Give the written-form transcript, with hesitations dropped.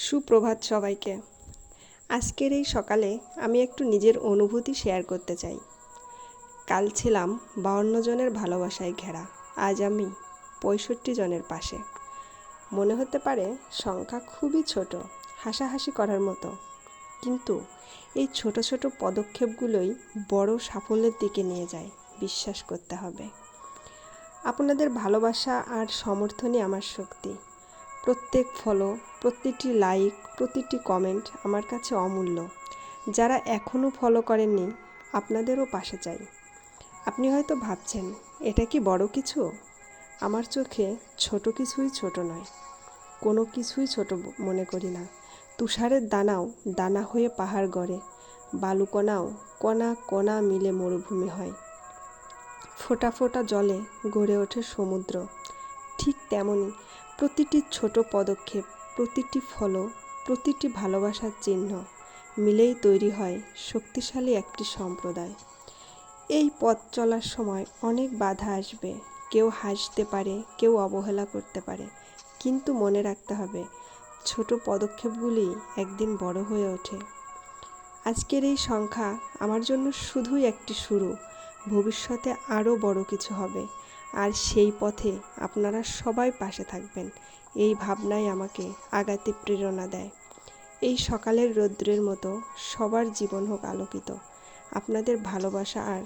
সুপ্রভাত সবাইকে। আজকের এই সকালে আমি একটু নিজের অনুভূতি শেয়ার করতে চাই। কাল ছিলাম 52 জনের ভালোবাসায় ঘেরা, আজ আমি 65 জনের পাশে। মনে হতে পারে সংখ্যা খুবই ছোট, হাসাহাসি করার মতো, কিন্তু এই ছোট ছোট পদক্ষেপগুলোই বড় সাফল্যের দিকে নিয়ে যায়, বিশ্বাস করতে হবে। আপনাদের ভালোবাসা আর সমর্থনই আমার শক্তি। প্রত্যেক ফলো, প্রতিটি লাইক, প্রতিটি কমেন্ট আমার কাছে অমূল্য। যারা এখনও ফলো করেননি, আপনাদেরও পাশে চাই। আপনি হয়তো ভাবছেন, এটা কি বড় কিছু? আমার চোখে ছোট কিছুই ছোট নয়, কোনো কিছুই ছোট মনে করি না। তুষারের দানাও দানা হয়ে পাহাড় গড়ে, বালুকণাও কণা কণা মিলে মরুভূমি হয়। ফোঁটা ফোঁটা জলে গড়ে ওঠে সমুদ্র। ঠিক তেমনই প্রতিটি ছোট পদক্ষেপ, প্রতিটি ফলো, প্রতিটি ভালোবাসার চিহ্ন মিলেই তৈরি হয় শক্তিশালী একটি সম্প্রদায়। এই পথ চলার সময় অনেক বাধা আসবে, কেউ হাসতে পারে, কেউ অবহেলা করতে পারে, কিন্তু মনে রাখতে হবে ছোট পদক্ষেপগুলি একদিন বড় হয়ে ওঠে। আজকের এই সংখ্যা আমার জন্য শুধুই একটি শুরু, ভবিষ্যতে আরও বড় কিছু হবে, আর সেই পথে আপনারা সবাই পাশে থাকবেন, এই ভাবনাই আমাকে আগাতে প্রেরণা দেয়। এই সকালের রৌদ্রের মতো সবার জীবন হোক আলোকিত। আপনাদের ভালোবাসা আর